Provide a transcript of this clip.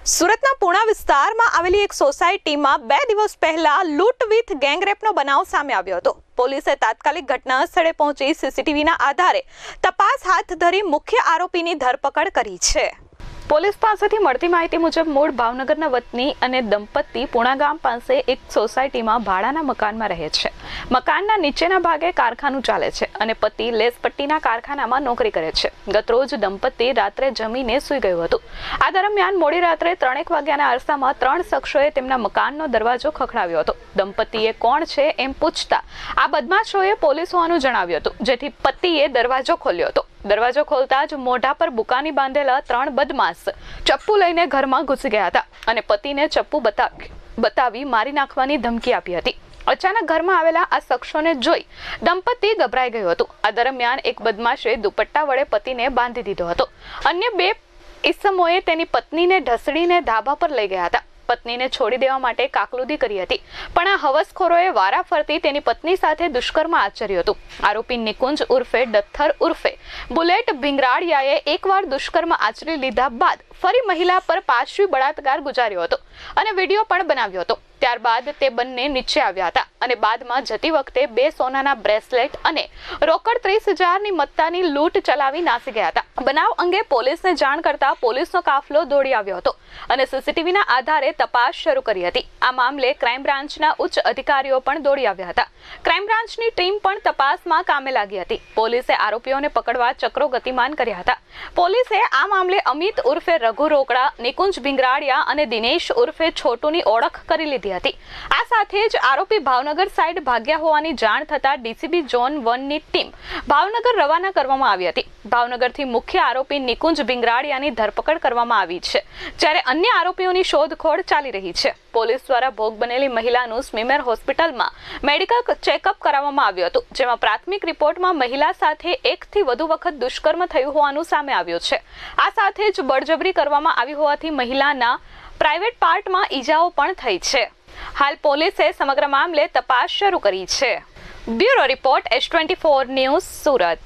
સુરતના પૂણા વિસ્તારમાં આવેલી એક સોસાયટીમાં 2 દિવસ પહેલા લૂંટ વિથ ગેંગરેપનો બનાવ સામે આવ્યો હતો। પોલીસે તાત્કાલિક ઘટના સ્થળે પહોંચી સીસીટીવીના આધારે તપાસ હાથ ધરી મુખ્ય આરોપીની ધરપકડ કરી છે। પોલીસ પાસેથી મળતી માહિતી મુજબ મૂળ ભાવનગરના વતની અને દંપતી પૂણા ગામ પાસે એક સોસાયટીમાં ભાડાના મકાનમાં રહે છે। મકાનના નીચેના ભાગે કારખાનું ચાલે છે અને પતિ લેસપટ્ટીના કારખાનામાં નોકરી કરે છે। ગતરોજ દંપતી રાત્રે જમીને સૂઈ ગયું હતું। આ દરમિયાન મોડી રાત્રે 3:00 વાગ્યાના અરસામાં 3 શખ્સોએ તેમના મકાનનો દરવાજો ખખડાવ્યો હતો। દંપતીએ કોણ છે એમ પૂછતા આ બદમાશોએ પોલીસ હોવાનું જણાવ્યું હતું, જેથી પતિએ દરવાજો ખોલ્યો હતો। દરવાજો ખોલતા જ મોઢા પર બુકાની બાંધેલા 3 બદમાશ ચપ્પુ લઈને ઘરમાં ઘૂસી ગયા હતા અને પતિને ચપ્પુ બતાવી મારી નાખવાની ધમકી આપી હતી। અચાનક ઘરમાં આવેલા આ શખ્સોને જોઈ દંપતી ગભરાઈ ગયું હતું। આ દરમિયાન એક બદમાશે દુપટ્ટા વડે પતિને બાંધી દીધો હતો। અન્ય 2 ઈસમોએ તેની પત્નીને ઢસડીને ધાબા પર લઈ ગયા હતા। પત્નીને છોડી દેવા માટે કાકલુદી કરી હતી, પણ આ હવસખોરોએ વારાફરતી તેની પત્ની સાથે દુષ્કર્મ આચર્યું હતું। આરોપી નિકુંજ ઉર્ફે ડથ્થર ઉર્ફે બુલેટ ભીંગરાડિયાએ એકવાર દુષ્કર્મ આચરી લીધા બાદ ફરી મહિલા પર પાશવી બળાત્કાર ગુજાર્યો હતો અને વિડીયો પણ બનાવ્યો હતો। ત્યારબાદ તે બંને નીચે આવ્યા હતા અને બાદમાં જતી વખતે 2 સોનાના બ્રેસલેટ અને રોકડ 30,000ની મત્તાની લૂંટ ચલાવી નાસી ગયા હતા। બનાવ અંગે પોલીસને જાણ કરતા પોલીસનો કાફલો દોડી આવ્યો હતો અને સીસીટીવીના આધારે તપાસ શરૂ કરી હતી। આ મામલે ક્રાઇમ બ્રાન્ચના ઉચ્ચ અધિકારીઓ પણ દોડી આવ્યા હતા। ક્રાઇમ બ્રાન્ચની ટીમ પણ તપાસમાં કામે લાગી હતી। પોલીસે આરોપીઓને પકડવા ચક્રો ગતિમાન કર્યા હતા। પોલીસે આ મામલે અમિત ઉર્ફે રઘુ રોકડા, નિકુંજ ભીંગરાડિયા અને દિનેશ ઉર્ફે છોટુની ઓળખ કરી લીધી હતી। આ સાથે જ આરોપી ભાવનગર સાઇડ ભાગ્યા હોવાની જાણ થતા ડીસીબી ઝોન 1ની ટીમ ભાવનગર રવાના કરવામાં આવી હતી। ભાવનગરથી મુખ્ય આરોપી નિકુંજ ભીંગરાડિયાની ધરપકડ કરવામાં આવી છે, જ્યારે અન્ય આરોપીઓની શોધખોળ ચાલી રહી છે। પોલીસ દ્વારા ભોગ બનેલી મહિલાનું સ્મીમેર હોસ્પિટલમાં મેડિકલ ચેકઅપ કરાવવામાં આવ્યું હતું, જેમાં પ્રાથમિક રિપોર્ટમાં મહિલા સાથે 1 થી વધુ વખત દુષ્કર્મ થયું હોવાનું સામે આવ્યું છે। આ સાથે જ બળજબરી કરવામાં આવી હોવાથી મહિલાના પ્રાઇવેટ પાર્ટમાં ઈજાઓ પણ થઈ છે। હાલ પોલીસે સમગ્ર મામલે તપાસ શરૂ કરી છે। Bureau report S24 news Surat.